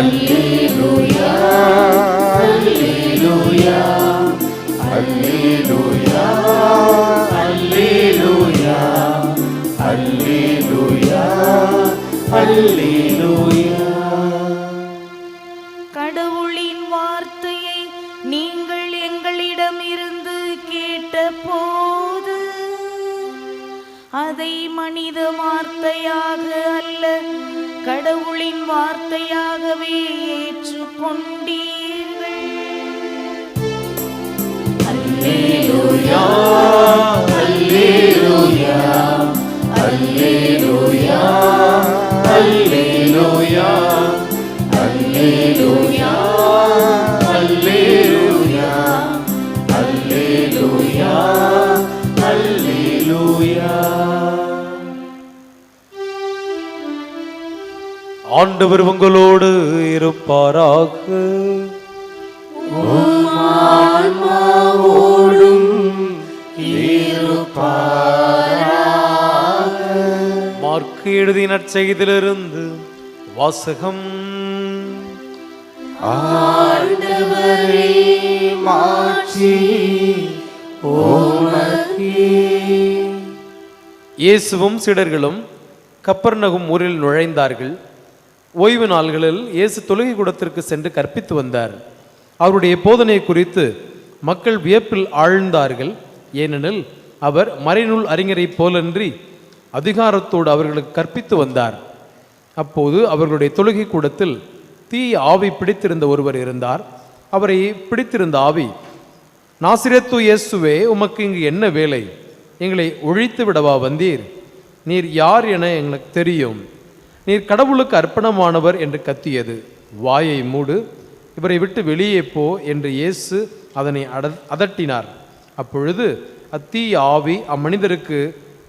அல்லேலூயா அல்லேலூயா அல்லேலூயா அல்லேலூயா அல்லேலூயா அல்லேலூயா. கடவுளின் வார்த்தையை நீங்கள் எங்களிடமிருந்து கேட்டபோது அதை மனித வார்த்தையாக அல்ல, கடவுளின் வார்த்தையாகவே ஏற்றுக்கொண்டீர்கள். அல்லேலூயா அல்லேலூயா அல்லேலூயா அல்லேலூயா அல்லேலூயா அல்லேலூயா அல்லேலூயா அல்லேலூயா. ஆண்டவர் உங்களோடு இருப்பாராக. ஆன்மாவோடும் இருப்பாராக. மார்க்கு எழுதிய நற்செய்தியிலிருந்து வாசகம். ஆண்டவரே மாட்சி உமக்கே. இயேசுவும் சீடர்களும் கப்பர்நகும் ஊரில் நுழைந்தார்கள். ஓய்வு நாள்களில் இயேசு தொழுகை கூடத்திற்கு சென்று கற்பித்து வந்தார். அவருடைய போதனை குறித்து மக்கள் வியப்பில் ஆழ்ந்தார்கள். ஏனெனில் அவர் மறைநூல் அறிஞரை போலன்றி அதிகாரத்தோடு அவர்களுக்கு கற்பித்து வந்தார். அப்போது அவர்களுடைய தொழுகை கூடத்தில் தீய ஆவி பிடித்திருந்த ஒருவர் இருந்தார். அவரை பிடித்திருந்த ஆவி, நாசிரேத்து இயேசுவே, உமக்கு இங்கு என்ன வேலை? எங்களை ஒழித்து விடவா வந்தீர்? நீர் யார் என எங்களுக்கு தெரியும். நீர் கடவுளுக்கு அர்ப்பணமானவர் என்று கத்தியது. வாயை மூடு, இவரை விட்டு வெளியே போ என்று இயேசு அதனை அதட்டினார். அப்பொழுது அத்தீய ஆவி அம்மனிதருக்கு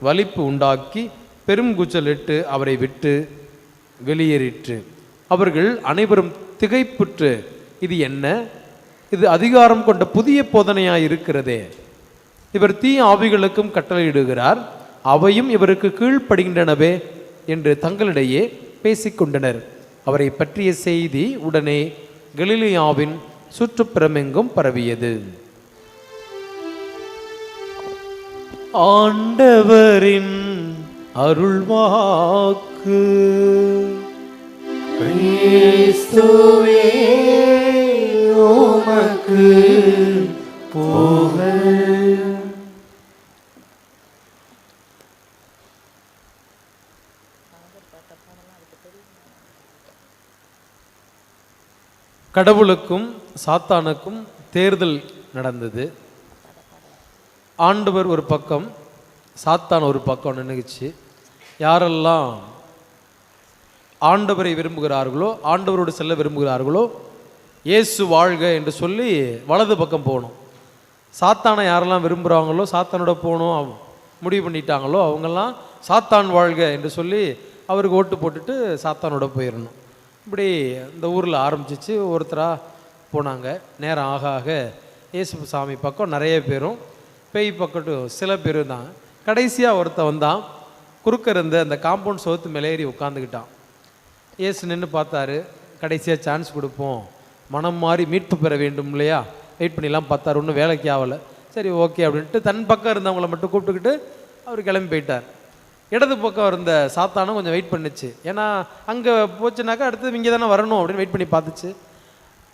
வலிப்பு உண்டாக்கி பெரும் கூச்சலிட்டு அவரை விட்டு வெளியேறிற்று. அவர்கள் அனைவரும் திகைப்புற்று, இது என்ன? இது அதிகாரம் கொண்ட புதிய போதனையாய் இருக்கிறதே. இவர் தீய ஆவிகளுக்கும் கட்டளையிடுகிறார், அவையும் இவருக்கு கீழ்ப்படுகின்றனவே என்று தங்களிடையே பேசிக்கொண்டனர். அவரை பற்றிய செய்தி உடனே கலிலேயாவின் சுற்றுப்புறமெங்கும் பரவியது. ஆண்டவரின் அருள்வாக்கு. கிறிஸ்துவே உமக்கு புகழ். கடவுளுக்கும் சாத்தானுக்கும் தேர்தல் நடந்தது. ஆண்டவர் ஒரு பக்கம், சாத்தான் ஒரு பக்கம் நின்றுச்சு. யாரெல்லாம் ஆண்டவரை விரும்புகிறார்களோ, ஆண்டவரோடு செல்ல விரும்புகிறார்களோ, இயேசு வாழ்க என்று சொல்லி வலது பக்கம் போகணும். சாத்தானை யாரெல்லாம் விரும்புகிறாங்களோ, சாத்தானோட போகணும் முடிவு பண்ணிட்டாங்களோ, அவங்கெல்லாம் சாத்தான் வாழ்க என்று சொல்லி அவருக்கு ஓட்டு போட்டுட்டு சாத்தானோட போயிடணும். இப்படி இந்த ஊரில் ஆரம்பிச்சிச்சு. ஒருத்தராக போனாங்க. நேரம் ஆக ஆக இயேசு சாமி பக்கம் நிறைய பேரும், பேய் பக்கட்டும் சில பேரும் தான். கடைசியாக ஒருத்தன் வந்தான். குறுக்க இருந்த அந்த காம்பவுண்ட் சோத்து மேலேறி உட்காந்துக்கிட்டான். இயேசு நின்று பார்த்தாரு. கடைசியாக சான்ஸ் கொடுப்போம், மனம் மாறி மீட்பு பெற வேண்டும் இல்லையா, வெயிட் பண்ணிலாம் பார்த்தாரு. ஒன்றும் வேலைக்கு ஆகலை. சரி ஓகே அப்படின்ட்டு தன் பக்கம் இருந்தவங்களை மட்டும் கூப்பிட்டுக்கிட்டு அவர் கிளம்பி போயிட்டார். இடது பக்கம் இருந்த சாத்தானும் கொஞ்சம் வெயிட் பண்ணிச்சு. ஏன்னா அங்கே போச்சுனாக்கா அடுத்தது இங்கே தானே வரணும் அப்படின்னு வெயிட் பண்ணி பார்த்துச்சு.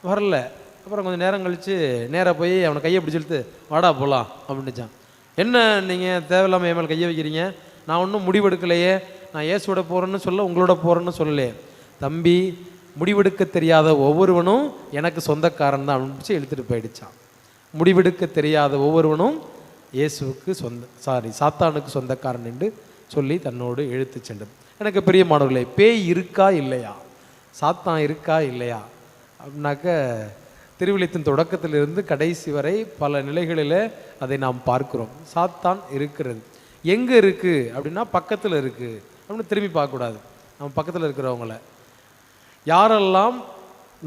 வரல. அப்புறம் கொஞ்சம் நேரம் கழித்து நேராக போய் அவனை கையை பிடிச்சிட்டு வாடா போகலாம் அப்படின்னுச்சான். என்ன நீங்கள் தேவையில்லாமல் என் மேலே கையை வைக்கிறீங்க? நான் ஒன்றும் முடிவெடுக்கலையே. நான் இயேசுவோட போகிறேன்னு சொல்ல, உங்களோட போகிறேன்னு சொல்லலையே. தம்பி, முடிவெடுக்க தெரியாத ஒவ்வொருவனும் எனக்கு சொந்தக்காரன் தான் அப்படின்னு இழுத்துட்டு போயிடுச்சான். முடிவெடுக்க தெரியாத ஒவ்வொருவனும் இயேசுவுக்கு சாத்தானுக்கு சொந்தக்காரன் என்று சொல்லி தன்னோடு இழுத்து சென்றது. எனக்கு பிரியமானவர்களே, பேய் இருக்கா இல்லையா, சாத்தான் இருக்கா இல்லையா அப்படின்னாக்க திருவிழித்தின் தொடக்கத்திலிருந்து கடைசி வரை பல நிலைகளில் அதை நாம் பார்க்கிறோம். சாத்தான் இருக்கிறது. எங்கே இருக்குது அப்படின்னா பக்கத்தில் இருக்குது அப்படின்னு திரும்பி பார்க்கக்கூடாது. நம்ம பக்கத்தில் இருக்கிறவங்கள, யாரெல்லாம்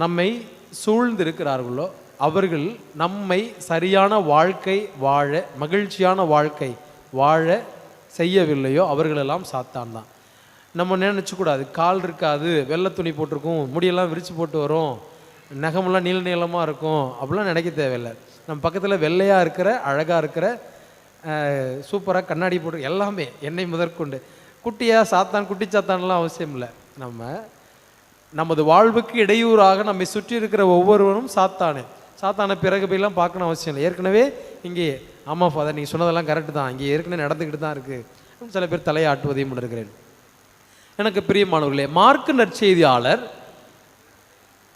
நம்மை சூழ்ந்து இருக்கிறார்களோ அவர்கள் நம்மை சரியான வாழ்க்கை வாழ, மகிழ்ச்சியான வாழ்க்கை வாழ செய்யவில்லையோ அவர்களெல்லாம் சாத்தான் தான். நம்ம நினச்சக்கூடாது கால் இருக்காது, வெள்ளை துணி போட்டிருக்கும், முடியெல்லாம் விரித்து போட்டு வரும், நகமெல்லாம் நீள நீளமாக இருக்கும், அப்படிலாம் நினைக்க தேவையில்லை. நம்ம பக்கத்தில் வெள்ளையாக இருக்கிற அழகாக இருக்கிற சூப்பராக கண்ணாடி போட்டு எல்லாமே என்னை முதற்கொண்டு குட்டியாக சாத்தான் குட்டி சாத்தான்லாம் அவசியம் இல்லை. நமது வாழ்வுக்கு இடையூறாக நம்மை சுற்றி இருக்கிற ஒவ்வொருவரும் சாத்தான பிறகு போயெல்லாம் பார்க்கணும் அவசியம் இல்லை. ஏற்கனவே இங்கே ஆமாம் ஃபாதர் நீங்கள் சொன்னதெல்லாம் கரெக்டு தான், இங்கே ஏற்கனவே நடந்துக்கிட்டு தான் இருக்குது. சில பேர் தலையாட்டுவதையும் இருக்கிறேன். எனக்கு பிரியமானவர்களே, மார்க்கு நற்செய்தியாளர்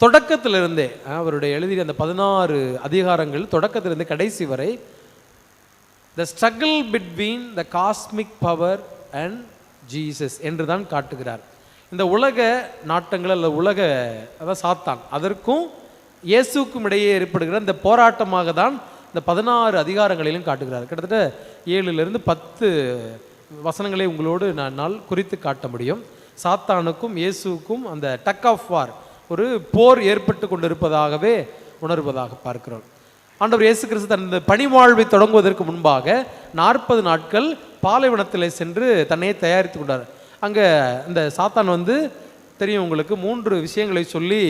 தொடக்கத்திலிருந்தே அவருடைய எழுதிய அந்த 16 அதிகாரங்கள் தொடக்கத்திலிருந்து கடைசி வரை த struggle between the cosmic power and Jesus என்று தான் காட்டுகிறார். இந்த உலக நாட்டங்கள் அல்ல அதாவது சாத்தான் அதற்கும் இயேசுக்கும் இடையே ஏற்படுகிற இந்த போராட்டமாக தான் இந்த 16 அதிகாரங்களிலும் காட்டுகிறார். கிட்டத்தட்ட 7லிருந்து 10 வசனங்களை உங்களோடு நான் குறித்து காட்ட முடியும். சாத்தானுக்கும் இயேசுக்கும் அந்த டக் ஆஃப் வார், ஒரு போர் ஏற்பட்டு கொண்டிருப்பதாகவே உணர்வதாக பார்க்கிறோம். ஆண்டவர் இயேசு கிறிஸ்து தன் பணிவாழ்வை தொடங்குவதற்கு முன்பாக 40 நாட்கள் பாலைவனத்தில் சென்று தன்னையே தயாரித்து கொண்டார். அங்கே இந்த சாத்தான் தெரியும் உங்களுக்கு 3 விஷயங்களை சொல்லி,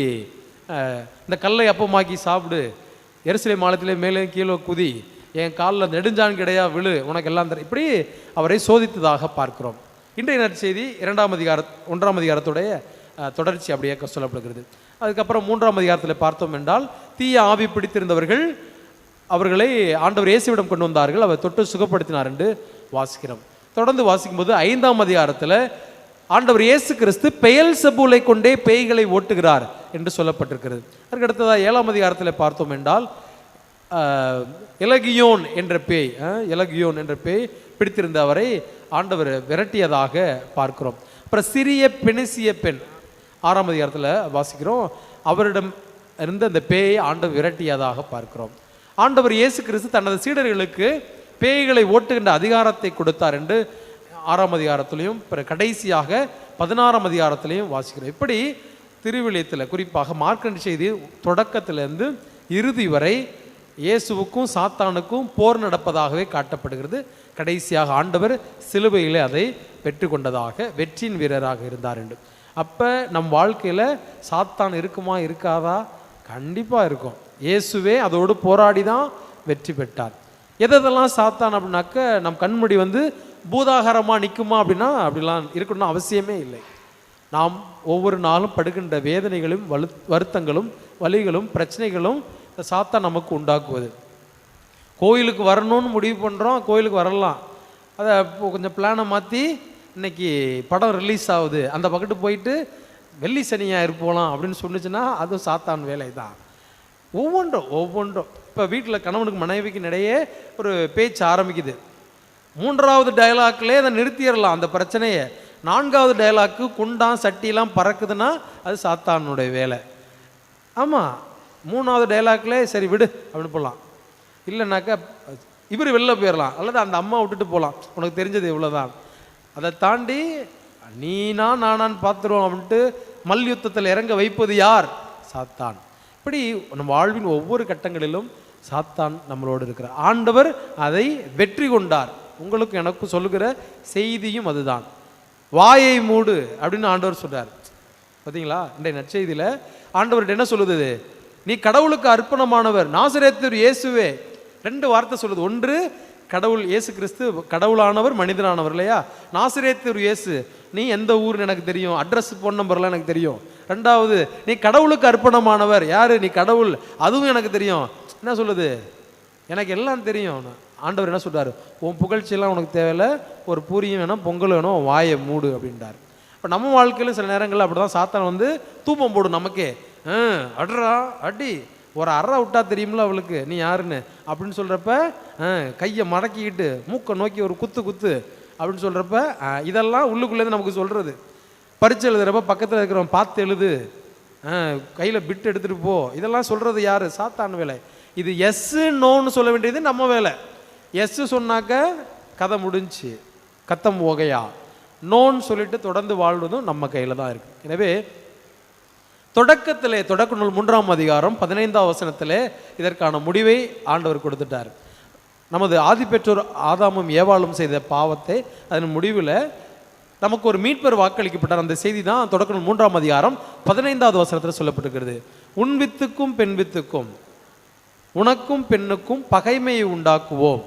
இந்த கல்லை அப்பமாக்கி சாப்பிடு, எருசலேம் மாலத்திலே மேலே கீழே குதி, என் காலில் நெடுஞ்சான் கிடையா விழு, உனக்கு எல்லாம் தர, இப்படி அவரை சோதித்ததாக பார்க்கிறோம். இன்றைய நற்செய்தி 1ஆம் அதிகாரத்துடைய தொடர்ச்சி அப்படியே சொல்லப்படுகிறது. அதுக்கப்புறம் 3ஆம் அதிகாரத்தில் பார்த்தோம் என்றால் தீய ஆவி பிடித்திருந்தவர்கள் அவர்களை ஆண்டவர் இயேசுவிடம் கொண்டு வந்தார்கள், அவர் தொட்டு சுகப்படுத்தினார் என்று வாசிக்கிறோம். தொடர்ந்து வாசிக்கும்போது 5ஆம் அதிகாரத்தில் ஆண்டவர் இயேசு கிறிஸ்து பெயல்செபூலை கொண்டே பேய்களை ஓட்டுகிறார் என்று சொல்லப்பட்டிருக்கிறது. அதுக்கு அடுத்ததாக 7ஆம் அதிகாரத்தில் பார்த்தோம் என்றால் எலகியோன் என்ற பேய் பிடித்திருந்த அவரை ஆண்டவர் விரட்டியதாக பார்க்கிறோம். அப்புறம் சிறிய பெனிசிய பெண் 6ஆம் அதிகாரத்தில் வாசிக்கிறோம், அவரிடம் இருந்த அந்த பேயை ஆண்டவர் விரட்டியதாக பார்க்கிறோம். ஆண்டவர் இயேசு கிறிஸ்து தனது சீடர்களுக்கு பேய்களை ஓட்டுகின்ற அதிகாரத்தை கொடுத்தார் என்று 6ஆம் அதிகாரத்திலையும் கடைசியாக 16ஆம் அதிகாரத்திலையும் வாசிக்கிறோம். இப்படி திருவிழியத்தில் குறிப்பாக மார்க்கு செய்தி தொடக்கத்திலிருந்து இறுதி வரை இயேசுவுக்கும் சாத்தானுக்கும் போர் நடப்பதாகவே காட்டப்படுகிறது. கடைசியாக ஆண்டவர் சிலுவையிலே அதை வெற்றி கொண்டதாக, வெற்றியின் வீரராக இருந்தார் என்று. அப்போ நம் வாழ்க்கையில் சாத்தான் இருக்குமா இருக்காதா? கண்டிப்பாக இருக்கும். இயேசுவே அதோடு போராடி தான் வெற்றி பெற்றார். எதெல்லாம் சாத்தான் அப்படின்னாக்க நம் கண்மூடி பூதாகாரமாக நிற்குமா அப்படின்னா அப்படிலாம் இருக்கணும்னு அவசியமே இல்லை. நாம் ஒவ்வொரு நாளும் படுகின்ற வேதனைகளும் வருத்தங்களும் வலிகளும் பிரச்சனைகளும் சாத்தான் நமக்கு உண்டாக்குவது. கோயிலுக்கு வரணும்னு முடிவு பண்ணுறோம், கோயிலுக்கு வரலாம், அதை கொஞ்சம் பிளானை மாற்றி இன்னைக்கு படம் ரிலீஸ் ஆகுது, அந்த பக்கத்து போயிட்டு வெள்ளி சனியாக இருப்போலாம் அப்படின்னு சொன்னிச்சுன்னா அதுவும் சாத்தான் வேலை தான். ஒவ்வொன்றும் இப்போ வீட்டில் கணவனுக்கு மனைவிக்கு இடையே ஒரு பேச்சு ஆரம்பிக்குது, 3ஆவது டயலாக்லேயே அதை நிறுத்திடலாம் அந்த பிரச்சனையை. 4ஆவது டயலாக்கு குண்டான் சட்டிலாம் பறக்குதுன்னா அது சாத்தானுடைய வேலை. ஆமாம், 3ஆவது டைலாக்லே சரி விடு அப்படின்னு போகலாம், இல்லைனாக்கா இவர் வெளில போயிடலாம், அல்லது அந்த அம்மா விட்டுட்டு போகலாம், உனக்கு தெரிஞ்சது இவ்வளோதான். அதை தாண்டி நானான்னு பார்த்துருவோம் அப்படின்ட்டு மல்யுத்தத்தில் இறங்க வைப்பது யார்? சாத்தான். இப்படி நம்ம வாழ்வின் ஒவ்வொரு கட்டங்களிலும் சாத்தான் நம்மளோடு இருக்கிறார். ஆண்டவர் அதை வெற்றி கொண்டார். உங்களுக்கு எனக்கும் சொல்லுகிற செய்தியும் அதுதான். வாயை மூடு அப்படின்னு ஆண்டவர் சொல்றார். பார்த்தீங்களா, இன்றைய நற்செய்தியில் ஆண்டவர் என்ன சொல்லுது? நீ கடவுளுக்கு அர்ப்பணமானவர், நாசரேத்து இயேசுவே. 2 வார்த்தை சொல்லுது. ஒன்று, கடவுள் இயேசு கிறிஸ்து கடவுளானவர் மனிதனானவர் இல்லையா. நாசரேத்து இயேசு, நீ எந்த ஊர்னு எனக்கு தெரியும், அட்ரஸ் ஃபோன் நம்பர்லாம் எனக்கு தெரியும். 2வது, நீ கடவுளுக்கு அர்ப்பணமானவர். யாரு? நீ கடவுள், அதுவும் எனக்கு தெரியும். என்ன சொல்லுது? எனக்கு எல்லாம் தெரியும். ஆண்டவர் என்ன சொல்றாரு? உன் புகழ்ச்சியெல்லாம் உனக்கு தேவையில்லை, ஒரு பூரியும் வேணும், பொங்கல் வேணும், வாயை மூடு அப்படின்றார். இப்போ நம்ம வாழ்க்கையில் சில நேரங்களில் அப்படி தான் சாத்தான் தூப்பம் போடும் நமக்கே. அட்ரா அடி, ஒரு அறை விட்டா தெரியுமில்ல அவளுக்கு நீ யாருன்னு அப்படின்னு சொல்கிறப்ப கையை மடக்கிக்கிட்டு மூக்கை நோக்கி ஒரு குத்து அப்படின்னு சொல்கிறப்ப இதெல்லாம் உள்ளுக்குள்ளேருந்து நமக்கு சொல்கிறது. பரீட்சை எழுதுறப்ப பக்கத்தில் இருக்கிறவன் பார்த்து எழுது, கையில் பிட் எடுத்துகிட்டு போ, இதெல்லாம் சொல்கிறது யார்? சாத்தான் வேலை. இது எஸ்ஸு நோன்னு சொல்ல வேண்டியது நம்ம வேலை. எஸ்ஸு சொன்னாக்க கதை முடிஞ்சு கத்தம் ஓகையா, நோன்னு சொல்லிட்டு தொடர்ந்து வாழ்வதும் நம்ம கையில் தான் இருக்குது. எனவே தொடக்க நூல் 3ஆம் அதிகாரம் 15ஆம் வசனத்திலே இதற்கான முடிவை ஆண்டவர் கொடுத்துட்டார். நமது ஆதி பெற்றோர் ஆதாமும் ஏவாளும் செய்த பாவத்தை அதன் முடிவில் நமக்கு ஒரு மீட்பர் வாக்களிக்கப்பட்டார். அந்த செய்தி தான் தொடக்க நூல் 3ஆம் அதிகாரம் 15வது வசனத்தில் சொல்லப்பட்டிருக்கிறது. உன் வித்துக்கும் பெண் வித்துக்கும் உனக்கும் பெண்ணுக்கும் பகைமையை உண்டாக்குவோம்,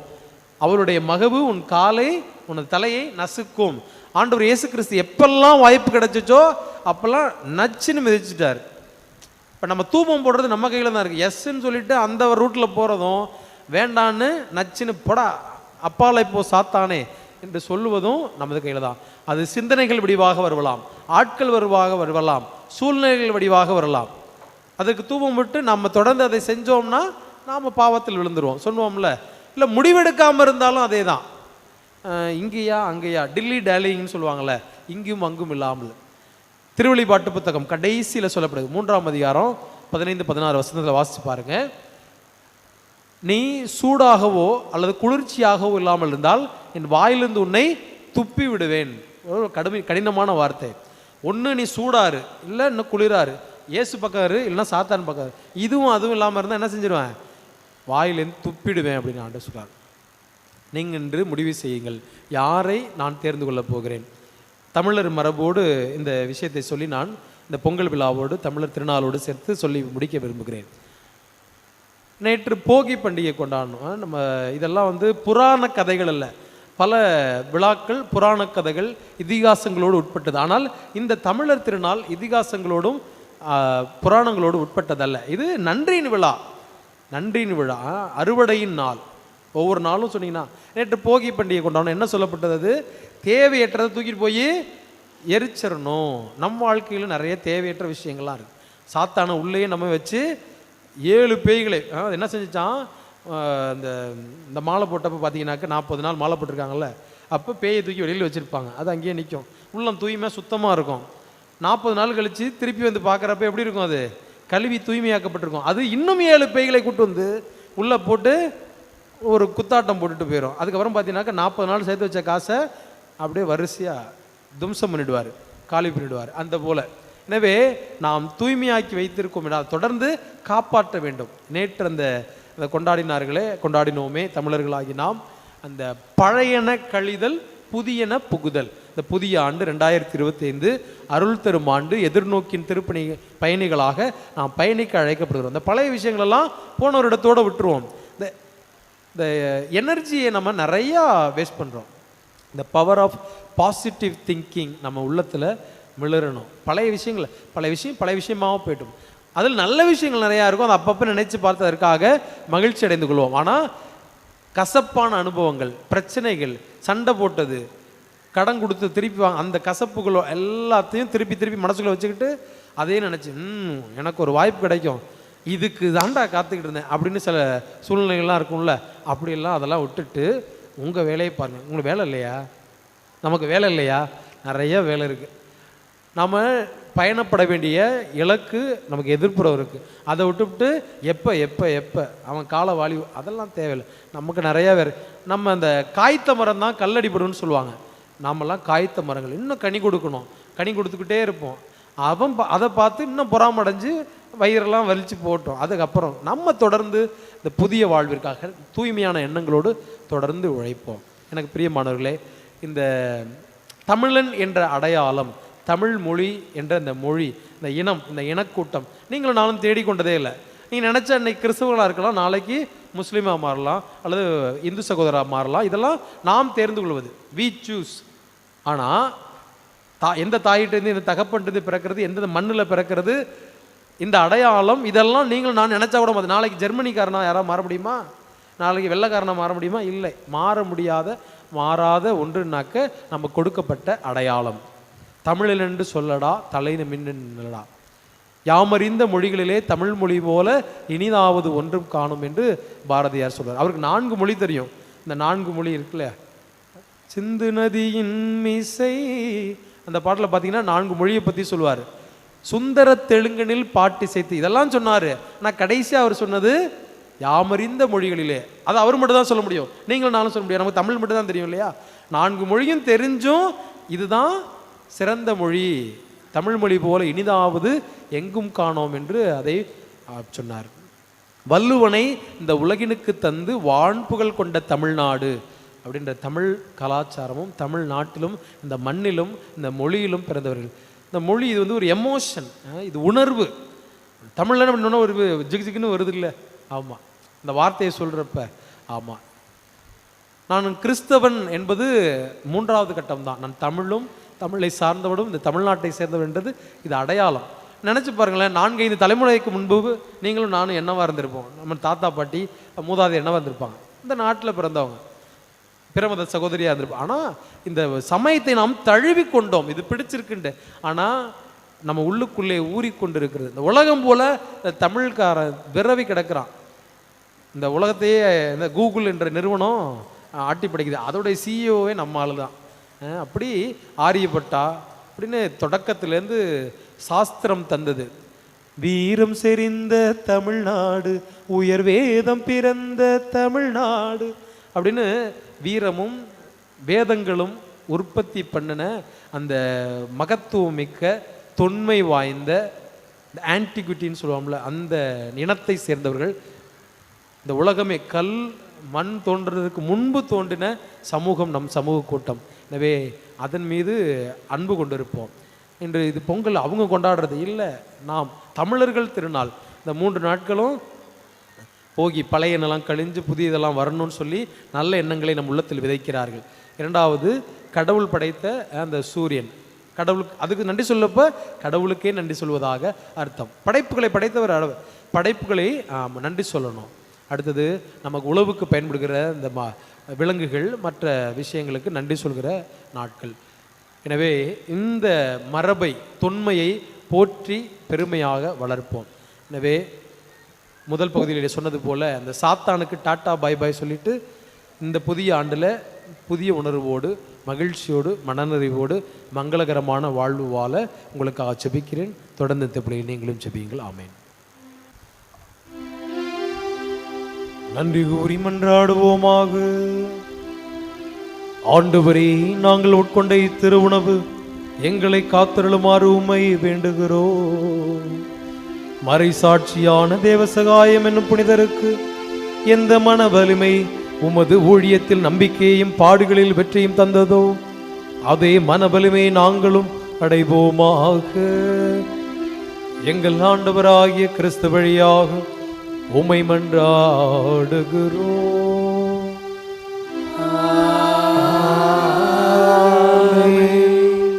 அவருடைய மகவு உன் காலை உனது தலையை நசுக்கும். ஆண்டவர் இயேசு கிறிஸ்து எப்பெல்லாம் வாய்ப்பு கிடைச்சிச்சோ அப்பெல்லாம் நச்சுன்னு மிதிச்சிட்டார். இப்போ நம்ம தூபம் போடுறது நம்ம கையில் தான் இருக்குது. எஸ்ன்னு சொல்லிட்டு அந்த ரூட்டில் போகிறதும் வேண்டான்னு நச்சுன்னு போடா அப்பாலை போ சாத்தானே என்று சொல்லுவதும் நமது கையில் தான். அது சிந்தனைகள் வடிவாக வரலாம், ஆட்கள் வருவாக வரலாம், சூழ்நிலைகள் வடிவாக வரலாம். அதுக்கு தூபம் விட்டு நம்ம தொடர்ந்து அதை செஞ்சோம்னா நாம் பாவத்தில் விழுந்துருவோம் சொல்லுவோம்ல. இல்லை முடிவெடுக்காமல் இருந்தாலும் அதே தான், இங்கேயா அங்கேயா டில்லி டேலிங்னு சொல்லுவாங்கள்ல, இங்கும் அங்கும் இல்லாமல். திருவெளிப்பாட்டு புத்தகம் கடைசியில் சொல்லப்படுது 3ஆம் அதிகாரம் 15-16 வசனத்தில் வாசித்து பாருங்க. நீ சூடாகவோ அல்லது குளிர்ச்சியாகவோ இல்லாமல் இருந்தால் என் வாயிலிருந்து உன்னை துப்பி விடுவேன். ஒரு கடினமான வார்த்தை. ஒன்று நீ சூடாரு, இல்லை இன்னும் குளிராரு, ஏசு பக்காரு இல்லைன்னா சாத்தான் பக்காரு, இதுவும் அதுவும் இல்லாமல் இருந்தால் என்ன செஞ்சிருவேன், வாயிலேருந்து துப்பிடுவேன் அப்படின்னு ஆண்டு சொல்றார். நீங்கள் என்று முடிவு செய்யுங்கள், யாரை நான் தேர்ந்து கொள்ளப் போகிறேன். தமிழர் மரபோடு இந்த விஷயத்தை சொல்லி நான் இந்த பொங்கல் விழாவோடு தமிழர் திருநாளோடு சேர்த்து சொல்லி முடிக்க விரும்புகிறேன். நேற்று போகி பண்டிகை கொண்டாடணும். நம்ம இதெல்லாம் புராண கதைகள் அல்ல, பல விழாக்கள் புராண கதைகள் இதிகாசங்களோடு உட்பட்டது. ஆனால் இந்த தமிழர் திருநாள் இதிகாசங்களோடும் புராணங்களோடு உட்பட்டதல்ல. இது நன்றியின் விழா, நன்றியின் விழா, அறுவடையின் நாள். ஒவ்வொரு நாளும் சொன்னீங்கன்னா நேற்று போகி பண்டிகை கொண்டாடணும். என்ன சொல்லப்பட்டது, அது தேவையற்றதை தூக்கிட்டு போய் எரிச்சிடணும். நம்ம வாழ்க்கையில் நிறைய தேவையற்ற விஷயங்கள்லாம் இருக்குது. சாத்தான உள்ளேயே நம்ம வச்சு 7 பேய்களை என்ன செஞ்சிச்சான், இந்த மாலை போட்டப்போ பார்த்தீங்கன்னாக்க 40 நாள் மாலை போட்டிருக்காங்கல்ல, அப்போ பேயை தூக்கி வெளியில் வச்சுருப்பாங்க. அது அங்கேயே நிற்கும், உள்ளம் தூய்மையாக சுத்தமாக இருக்கும். 40 நாள் கழித்து திருப்பி பார்க்குறப்ப எப்படி இருக்கும், அது கழுவி தூய்மையாக்கப்பட்டிருக்கும். அது இன்னும் 7 பேய்களை கூட்டு உள்ளே போட்டு ஒரு குத்தாட்டம் போட்டுட்டு போயிடும். அதுக்கப்புறம் பார்த்தீங்கன்னாக்கா 40 நாள் சேர்த்து வச்ச காசை அப்படியே வரிசையாக தும்சம் பண்ணிடுவார், காலி பண்ணிடுவார். அந்த போல் எனவே நாம் தூய்மையாக்கி வைத்திருக்கோம் என்றால் தொடர்ந்து காப்பாற்ற வேண்டும். நேற்று அந்த கொண்டாடினோமே தமிழர்களாகி நாம், அந்த பழையன கழிதல் புதியன புகுதல். இந்த புதிய ஆண்டு 2025 அருள் தரும் ஆண்டு, எதிர்நோக்கின் திருப்பணி பயணிகளாக நாம் பயணிக்க அழைக்கப்படுகிறோம். இந்த பழைய விஷயங்களெல்லாம் போன ஒரு இடத்தோடு விட்டுருவோம். இந்த எனர்ஜியை நம்ம நிறையா வேஸ்ட் பண்ணுறோம். இந்த பவர் ஆஃப் பாசிட்டிவ் திங்கிங் நம்ம உள்ளத்தில் மிளறணும். பழைய விஷயமாகவும் போய்ட்டும். அதில் நல்ல விஷயங்கள் நிறையா இருக்கும், அதை அப்பப்போ நினைச்சு பார்த்ததற்காக மகிழ்ச்சி அடைந்து கொள்வோம். ஆனால் கசப்பான அனுபவங்கள், பிரச்சனைகள், சண்டை போட்டது, கடன் கொடுத்து திருப்பி வாங்க, அந்த கசப்புகளோ எல்லாத்தையும் திருப்பி மனசுக்குள்ள வச்சுக்கிட்டு அதே நினச்சி எனக்கு ஒரு வாய்ப்பு கிடைக்கும், இதுக்கு தாண்டா காத்துக்கிட்டு இருந்தேன் அப்படின்னு சில சூழ்நிலைகள்லாம் இருக்கும்ல, அப்படிலாம் அதெல்லாம் விட்டுட்டு உங்கள் வேலையை பாருங்கள். உங்களுக்கு வேலை இல்லையா, நமக்கு வேலை இல்லையா, நிறைய வேலை இருக்குது. நம்ம பயணப்பட வேண்டிய இலக்கு நமக்கு எதிர்ப்புறம் இருக்குது. அதை விட்டுவிட்டு எப்போ அவன் காலை வாலி அதெல்லாம் தேவையில்லை. நமக்கு நிறையா வேறு. நம்ம அந்த காய்த்த மரம் தான் கல்லடிப்படுன்னு சொல்லுவாங்க. நாமெல்லாம் காய்த்த மரங்கள், இன்னும் கனி கொடுக்கணும், கனி கொடுத்துக்கிட்டே இருப்போம். அவன் அதை பார்த்து இன்னும் பொறாமடைஞ்சு வயிறெல்லாம் வலிச்சு போட்டோம். அதுக்கப்புறம் நம்ம தொடர்ந்து இந்த புதிய வாழ்விற்காக தூய்மையான எண்ணங்களோடு தொடர்ந்து உழைப்போம். எனக்கு பிரியமானவர்களே, இந்த தமிழன் என்ற அடையாளம், தமிழ் மொழி என்ற இந்த மொழி, இந்த இனம், இந்த இனக்கூட்டம் நீங்களும் நானும் தேடிக்கொண்டதே இல்லை. நீங்கள் நினச்சா இன்னைக்கு கிறிஸ்தவர்களாக இருக்கலாம், நாளைக்கு முஸ்லீமாக மாறலாம், அல்லது இந்து சகோதராக மாறலாம். இதெல்லாம் நாம் தேர்ந்து கொள்வது, வி சூஸ். ஆனால் எந்த தாயிட்டேருந்து இந்த தகப்பன்ட்டு பிறக்கிறது, எந்த மண்ணில் பிறக்கிறது, இந்த அடையாளம், இதெல்லாம் நீங்கள் நான் நினச்சா கூட அது நாளைக்கு ஜெர்மனிக்காரனா யாராவது மாற முடியுமா, நாளைக்கு வெள்ளைக்காரனா மாற முடியுமா? இல்லை, மாற முடியாத மாறாத ஒன்றுனாக்க நம்ம கொடுக்கப்பட்ட அடையாளம். தமிழில் என்று சொல்லடா தலைன மின்னடா, யாமறிந்த மொழிகளிலே தமிழ் மொழி போல இனிதாவது ஒன்றும் காணும் என்று பாரதியார் சொல்றார். அவருக்கு 4 மொழி தெரியும். இந்த 4 மொழி இருக்குல்ல, சிந்து நதியின் மிசை அந்த பாட்டில் பார்த்தீங்கன்னா 4 மொழியை பற்றி சொல்லுவார். சுந்தர தெலுங்கனில் பாட்டி சேர்த்து இதெல்லாம் சொன்னார். ஆனால் கடைசியாக அவர் சொன்னது யாமறிந்த மொழிகளிலே. அது அவர் மட்டும் தான் சொல்ல முடியும், நீங்களும் நானும் சொல்ல முடியும். நமக்கு தமிழ் மட்டும் தான் தெரியும் இல்லையா? 4 மொழியும் தெரிஞ்சும் இதுதான் சிறந்த மொழி, தமிழ் மொழி போல இனிதாவது எங்கும் காணோம் என்று அதை சொன்னார். வள்ளுவனை இந்த உலகினுக்கு தந்து வான்புகழ் கொண்ட தமிழ்நாடு, அப்படின்ற தமிழ் கலாச்சாரமும் தமிழ் நாட்டிலும் இந்த மண்ணிலும் இந்த மொழியிலும் பிறந்தவர்கள். இந்த மொழி இது வந்து ஒரு எமோஷன், இது உணர்வு. தமிழ்ல என்ன ஒரு ஜிகு ஜிகுன்னு வருது இல்லை? ஆமாம், இந்த வார்த்தையை சொல்கிறப்ப ஆமாம் நான் கிறிஸ்தவன் என்பது 3வது கட்டம் தான். நான் தமிழும் தமிழை சார்ந்தவனும் இந்த தமிழ்நாட்டை சேர்ந்தவன்றது இது அடையாளம். நினச்சி பாருங்களேன், 4-5 தலைமுறைக்கு முன்பு நீங்களும் நானும் என்னவா இருந்திருப்போம்? நம்ம தாத்தா பாட்டி மூதாதை என்னவா இருந்திருப்பாங்க? இந்த நாட்டில் பிறந்தவங்க, பிரமத சகோதரியாக இருந்திருப்போம். ஆனால் இந்த சமயத்தை நாம் தழுவி கொண்டோம், இது பிடிச்சிருக்குண்டு. ஆனால் நம்ம உள்ளுக்குள்ளே ஊறிக்கொண்டு இருக்கிறது. இந்த உலகம் போல இந்த தமிழ்காரன் விரவி கிடக்கிறான். இந்த உலகத்தையே இந்த கூகுள் என்ற நிறுவனம் ஆட்டி படைக்குது. அதோடைய சிஇஓவே நம்ம ஆளு தான். அப்படி ஆரியப்பட்டா அப்படின்னு தொடக்கத்திலேருந்து சாஸ்திரம் தந்தது. வீரம் செறிந்த தமிழ்நாடு, உயர் வேதம் பிறந்த தமிழ்நாடு அப்படின்னு வீரமும் வேதங்களும் உற்பத்தி பண்ணின அந்த மகத்துவமிக்க தொன்மை வாய்ந்த ஆன்டிகுட்டின்னு சொல்லுவோம்ல, அந்த இனத்தை சேர்ந்தவர்கள். இந்த உலகமே கல் மண் தோன்றுறதுக்கு முன்பு தோன்றின சமூகம் நம் சமூக கூட்டம். எனவே அதன் மீது அன்பு கொண்டிருப்போம். இன்று இது பொங்கல் அவங்க கொண்டாடுறது இல்லை, நாம் தமிழர்கள் திருநாள். இந்த 3 நாட்களும் போகி பழையனெல்லாம் கழிஞ்சு புதியதெல்லாம் வரணும்னு சொல்லி நல்ல எண்ணங்களை நம் உள்ளத்தில் விதைக்கிறார்கள். 2வது கடவுள் படைத்த அந்த சூரியன், கடவுளுக்கு அதுக்கு நன்றி சொல்லப்போ கடவுளுக்கே நன்றி சொல்வதாக அர்த்தம். படைப்புகளை படைத்தவர் படைப்புகளை நன்றி சொல்லணும். அடுத்தது நமக்கு உழவுக்கு பயன்படுகிற இந்த விலங்குகள் மற்ற விஷயங்களுக்கு நன்றி சொல்கிற நாட்கள். எனவே இந்த மரபை தொன்மையை போற்றி பெருமையாக வளர்ப்போம். எனவே முதல் பகுதியில் சொன்னது போல் அந்த சாத்தானுக்கு டாட்டா பாய் பாய் சொல்லிட்டு இந்த புதிய ஆண்டில் புதிய உணர்வோடு மகிழ்ச்சியோடு மனநிறைவோடு மங்களகரமான வாழ்வு வாழ உங்களுக்காக ஜெபிக்கிறேன். தொடர்ந்து இந்த பிள்ளையை நீங்களும் ஜெபியுங்கள். ஆமேன். நன்றி கூறி மன்றாடுவோமாக. ஆண்டவரே, நாங்கள் உட்கொண்ட இத்திருவுணவு எங்களை காத்தருளுமாறு உம்மை வேண்டுகிறோம். மறை சாட்சியான தேவசகாயம் என்னும் புனிதருக்கு எந்த மன வலிமை உமது ஊழியத்தில் நம்பிக்கையையும் பாடுகளில் வெற்றியும் தந்ததோ அதே மன வலிமை நாங்களும் அடைவோமாக. எங்கள் ஆண்டவராகிய கிறிஸ்து வழியாக உம்மை மன்றாடுகிறோம்.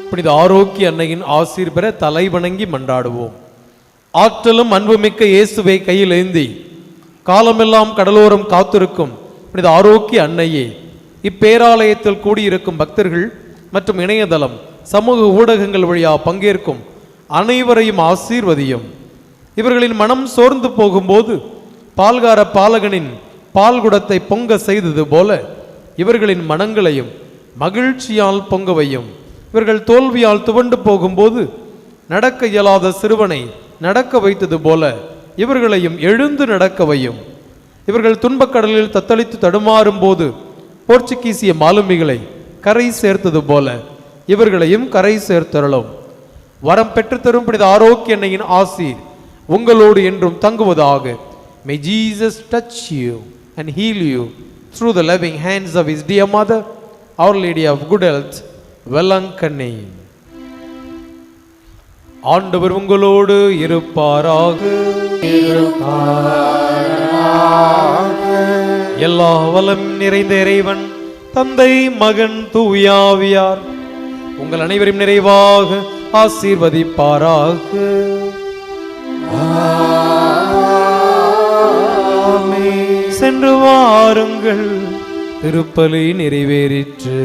புனித ஆரோக்கிய அன்னையின் ஆசீர் பெற தலை வணங்கி மன்றாடுவோம். ஆற்றலும் அன்புமிக்க இயேசுவை கையில் ஏந்தி காலமெல்லாம் கடலோரம் காத்திருக்கும் புனித ஆரோக்கிய அன்னையே, இப்பேராலயத்தில் கூடியிருக்கும் பக்தர்கள் மற்றும் இணையதளம் சமூக ஊடகங்கள் வழியாக பங்கேற்கும் அனைவரையும் ஆசீர்வதியும். இவர்களின் மனம் சோர்ந்து போகும்போது பால்கார பாலகனின் பால்குடத்தை பொங்க செய்தது போல இவர்களின் மனங்களையும் மகிழ்ச்சியால் பொங்கவையும். இவர்கள் தோல்வியால் துவண்டு போகும்போது நடக்க இயலாத சிறுவனை நடக்க வைத்தது போல இவர்களையும் எழுந்து நடக்கவையும். இவர்கள் துன்பக்கடலில் தத்தளித்து தடுமாறும் போது போர்ச்சுகீசிய மாலுமிகளை கரை சேர்த்தது போல இவர்களையும் கரை சேர்த்தருளும். வரம் பெற்றுத்தரும் புனித ஆரோக்கிய அன்னையின் ஆசீர் உங்களோடு என்றும் தங்குவதாக. May Jesus touch you and heal you through the loving hands of his dear mother, Our Lady of Good Health, வெள்ளங்கண்ணி. ஆண்டவர் உங்களோடு இருப்பாராக. எல்லா வளம் நிறைந்த இறைவன் தந்தை மகன் தூயாவியார் உங்கள் அனைவரும் நிறைவாக ஆசீர்வதிப்பாராக. சென்று வாருங்கள், திருப்பலி நிறைவேறிற்று.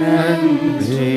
நன்றி.